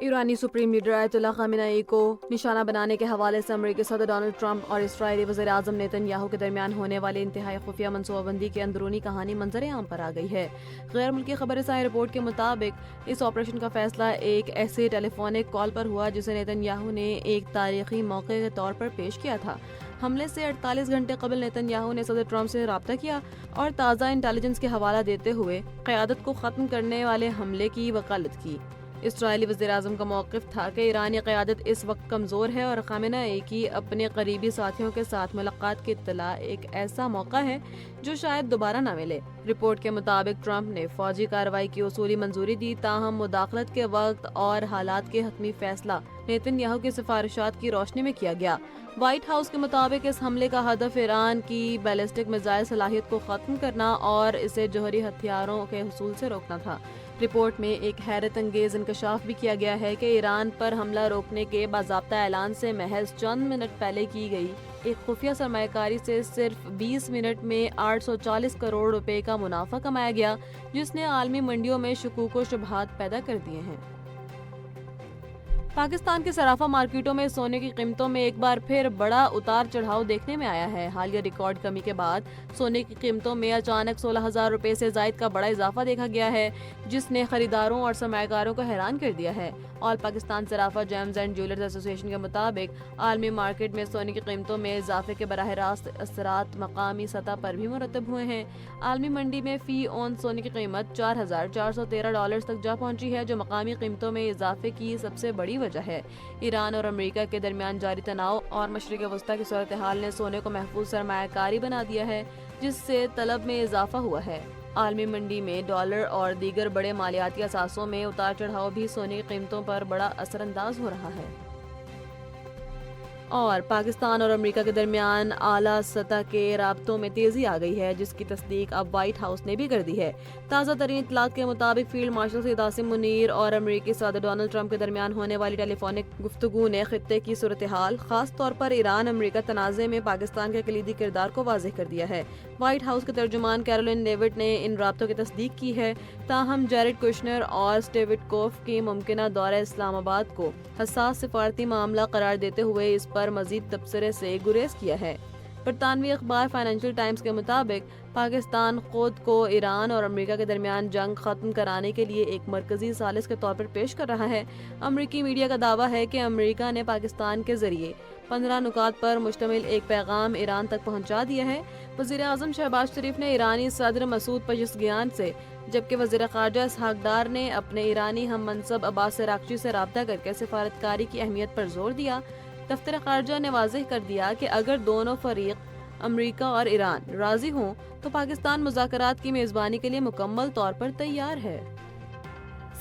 ایرانی supreme leader آیت اللہ خامنہ ای کو نشانہ بنانے کے حوالے سے امریکی صدر ڈونلڈ ٹرمپ اور اسرائیلی وزیر اعظم نیتن یاہو کے درمیان ہونے والی انتہائی خفیہ منصوبہ بندی کی اندرونی کہانی منظر عام پر آ گئی ہے۔ غیر ملکی خبر رساں رپورٹ کے مطابق اس آپریشن کا فیصلہ ایک ایسی ٹیلی فونک کال پر ہوا جسے نیتن یاہو نے ایک تاریخی موقع کے طور پر پیش کیا تھا۔ حملے سے 48 گھنٹے قبل نیتن یاہو نے صدر ٹرمپ سے رابطہ کیا اور تازہ انٹیلیجنس کے حوالہ دیتے ہوئے قیادت کو ختم کرنے والے حملے کی وکالت کی۔ اسرائیلی وزیر اعظم کا موقف تھا کہ ایرانی قیادت اس وقت کمزور ہے اور خامنہ ای کی اپنے قریبی ساتھیوں کے ساتھ ملاقات کی اطلاع ایک ایسا موقع ہے جو شاید دوبارہ نہ ملے۔ رپورٹ کے مطابق ٹرمپ نے فوجی کارروائی کی اصولی منظوری دی، تاہم مداخلت کے وقت اور حالات کے حتمی فیصلہ نیتن یاہو کی سفارشات کی روشنی میں کیا گیا۔ وائٹ ہاؤس کے مطابق اس حملے کا ہدف ایران کی بیلسٹک میزائل صلاحیت کو ختم کرنا اور اسے جوہری ہتھیاروں کے حصول سے روکنا تھا۔ رپورٹ میں ایک حیرت انگیز انکشاف بھی کیا گیا ہے کہ ایران پر حملہ روکنے کے باضابطہ اعلان سے محض چند منٹ پہلے کی گئی ایک خفیہ سرمایہ کاری سے صرف 20 منٹ میں 840 کروڑ روپے کا منافع کمایا گیا، جس نے عالمی منڈیوں میں شکوک و شبہات پیدا کر دیے ہیں۔ پاکستان کے صرافہ مارکیٹوں میں سونے کی قیمتوں میں ایک بار پھر بڑا اتار چڑھاؤ دیکھنے میں آیا ہے۔ حالیہ ریکارڈ کمی کے بعد سونے کی قیمتوں میں اچانک 16,000 روپے سے زائد کا بڑا اضافہ دیکھا گیا ہے، جس نے خریداروں اور سرمایہ کاروں کو حیران کر دیا ہے۔ آل پاکستان صرافہ جیمز اینڈ جیولرز ایسوسی ایشن کے مطابق عالمی مارکیٹ میں سونے کی قیمتوں میں اضافے کے براہ راست اثرات مقامی سطح پر بھی مرتب ہوئے ہیں۔ عالمی منڈی میں فی اون سونے کی قیمت $4,413 تک جا پہنچی ہے، جو مقامی قیمتوں میں اضافے کی سب سے بڑی وجہ ہے۔ ایران اور امریکہ کے درمیان جاری تناؤ اور مشرق وسطیٰ کی صورتحال نے سونے کو محفوظ سرمایہ کاری بنا دیا ہے، جس سے طلب میں اضافہ ہوا ہے۔ عالمی منڈی میں ڈالر اور دیگر بڑے مالیاتی اثاثوں میں اتار چڑھاؤ بھی سونے کی قیمتوں پر بڑا اثر انداز ہو رہا ہے۔ اور پاکستان اور امریکہ کے درمیان اعلیٰ سطح کے رابطوں میں تیزی آ گئی ہے، جس کی تصدیق اب وائٹ ہاؤس نے بھی کر دی ہے۔ تازہ ترین اطلاعات کے مطابق فیلڈ مارشل سید عاصم منیر اور امریکی صدر ڈونلڈ ٹرمپ کے درمیان ہونے والی ٹیلی فونک گفتگو نے خطے کی صورتحال، خاص طور پر ایران امریکہ تنازع میں پاکستان کے کلیدی کردار کو واضح کر دیا ہے۔ وائٹ ہاؤس کے ترجمان کیرولین لیوٹ نے ان رابطوں کی تصدیق کی ہے، تاہم جیرڈ کوشنر اور اسٹیو وٹکوف کی ممکنہ دورہ اسلام آباد کو حساس سفارتی معاملہ قرار دیتے ہوئے اس پر مزید تبصرے سے گریز کیا ہے۔ برطانوی اخبار فائنینشل ٹائمز کے مطابق پاکستان خود کو ایران اور امریکہ کے درمیان جنگ ختم کرانے کے لیے ایک مرکزی ثالث کے طور پر پیش کر رہا ہے۔ امریکی میڈیا کا دعویٰ ہے کہ امریکہ نے پاکستان کے ذریعے 15 نکات پر مشتمل ایک پیغام ایران تک پہنچا دیا ہے۔ وزیر اعظم شہباز شریف نے ایرانی صدر مسعود پزشکیان سے، جبکہ وزیر خارجہ اسحاق ڈار نے اپنے ایرانی ہم منصب عباس اراغچی سے رابطہ کر کے سفارتکاری کی اہمیت پر زور دیا۔ دفتر خارجہ نے واضح کر دیا کہ اگر دونوں فریق امریکہ اور ایران راضی ہوں تو پاکستان مذاکرات کی میزبانی کے لیے مکمل طور پر تیار ہے۔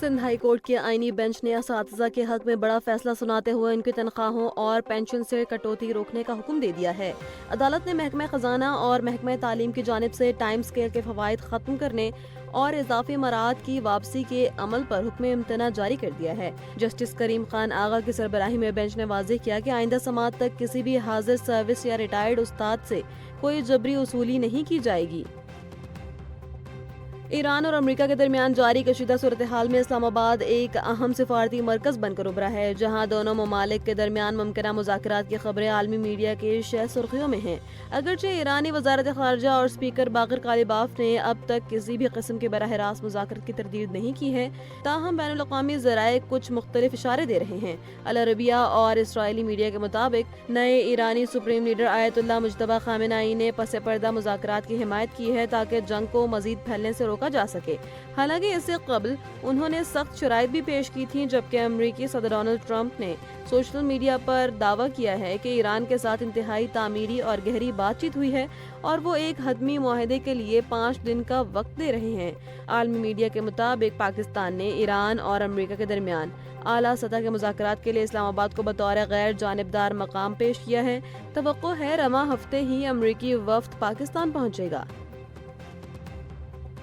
سندھ ہائی کورٹ کے آئینی بینچ نے اساتذہ کے حق میں بڑا فیصلہ سناتے ہوئے ان کی تنخواہوں اور پینشن سے کٹوتی روکنے کا حکم دے دیا ہے۔ عدالت نے محکمہ خزانہ اور محکمہ تعلیم کی جانب سے ٹائم اسکیل کے فوائد ختم کرنے اور اضافی مراعات کی واپسی کے عمل پر حکم امتناع جاری کر دیا ہے۔ جسٹس کریم خان آغا کی سربراہی میں بینچ نے واضح کیا کہ آئندہ سماعت تک کسی بھی حاضر سروس یا ریٹائرڈ استاد سے کوئی جبری وصولی نہیں کی جائے گی۔ ایران اور امریکہ کے درمیان جاری کشیدہ صورتحال میں اسلام آباد ایک اہم سفارتی مرکز بن کر ابھرا ہے، جہاں دونوں ممالک کے درمیان ممکنہ مذاکرات کی خبریں عالمی میڈیا کے شہ سرخیوں میں ہیں۔ اگرچہ ایرانی وزارت خارجہ اور اسپیکر باقر غالباف نے اب تک کسی بھی قسم کے براہ راست مذاکرات کی تردید نہیں کی ہے، تاہم بین الاقوامی ذرائع کچھ مختلف اشارے دے رہے ہیں۔ العربیہ اور اسرائیلی میڈیا کے مطابق نئے ایرانی سپریم لیڈر آیت اللہ مجتبی خامنہ ای نے پس پردہ مذاکرات کی حمایت کی ہے تاکہ جنگ کو مزید پھیلنے سے روکا جا سکے۔ حالانکہ اس سے قبل انہوں نے سخت شرائط بھی پیش کی تھیں، جبکہ امریکی صدر ڈونلڈ ٹرمپ نے سوشل میڈیا پر دعویٰ کیا ہے کہ ایران کے ساتھ انتہائی تعمیری اور گہری بات چیت ہوئی ہے اور وہ ایک حتمی معاہدے کے لیے 5 دن کا وقت دے رہے ہیں۔ عالمی میڈیا کے مطابق پاکستان نے ایران اور امریکہ کے درمیان اعلیٰ سطح کے مذاکرات کے لیے اسلام آباد کو بطور غیر جانبدار مقام پیش کیا ہے۔ توقع ہے رواں ہفتے ہی امریکی وفد پاکستان پہنچے گا۔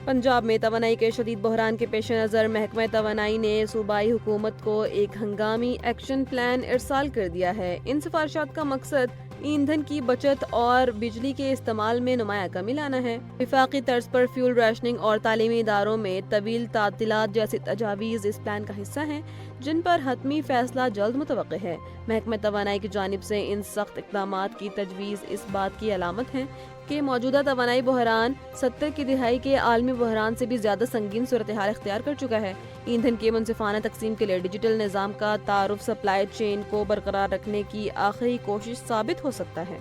پنجاب میں توانائی کے شدید بحران کے پیش نظر محکمہ توانائی نے صوبائی حکومت کو ایک ہنگامی ایکشن پلان ارسال کر دیا ہے۔ ان سفارشات کا مقصد ایندھن کی بچت اور بجلی کے استعمال میں نمایاں کمی لانا ہے۔ وفاقی طرز پر فیول ریشننگ اور تعلیمی اداروں میں طویل تعطیلات جیسی تجاویز اس پلان کا حصہ ہیں، جن پر حتمی فیصلہ جلد متوقع ہے۔ محکمہ توانائی کی جانب سے ان سخت اقدامات کی تجویز اس بات کی علامت ہے کہ موجودہ توانائی بحران 70 کی دہائی کے عالمی بحران سے بھی زیادہ سنگین صورتحال اختیار کر چکا ہے۔ ایندھن کی منصفانہ تقسیم کے لیے ڈیجیٹل نظام کا تعارف سپلائی چین کو برقرار رکھنے کی آخری کوشش ثابت ہو سکتا ہے۔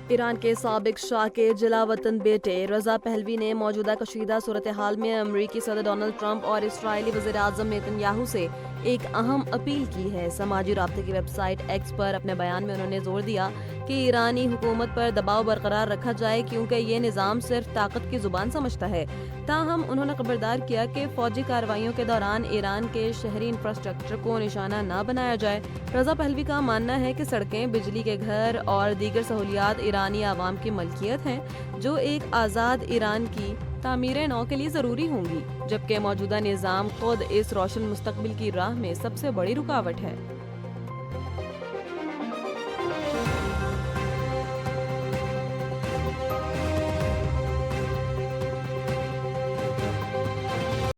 ایران کے سابق شاہ کے جلا وطن بیٹے رضا پہلوی نے موجودہ کشیدہ صورتحال میں امریکی صدر ڈونلڈ ٹرمپ اور اسرائیلی وزیر اعظم نیتن یاہو سے ایک اہم اپیل کی ہے۔ سماجی رابطے کی ویب سائٹ ایکس پر اپنے بیان میں انہوں نے زور دیا کہ ایرانی حکومت پر دباؤ برقرار رکھا جائے کیونکہ یہ نظام صرف طاقت کی زبان سمجھتا ہے۔ تاہم انہوں نے خبردار کیا کہ فوجی کارروائیوں کے دوران ایران کے شہری انفراسٹرکچر کو نشانہ نہ بنایا جائے۔ رضا پہلوی کا ماننا ہے کہ سڑکیں، بجلی کے گھر اور دیگر سہولیات ایرانی عوام کی ملکیت ہیں، جو ایک آزاد ایران کی تعمیر نو کے لیے ضروری ہوں گی، جبکہ موجودہ نظام خود اس روشن مستقبل کی راہ میں سب سے بڑی رکاوٹ ہے۔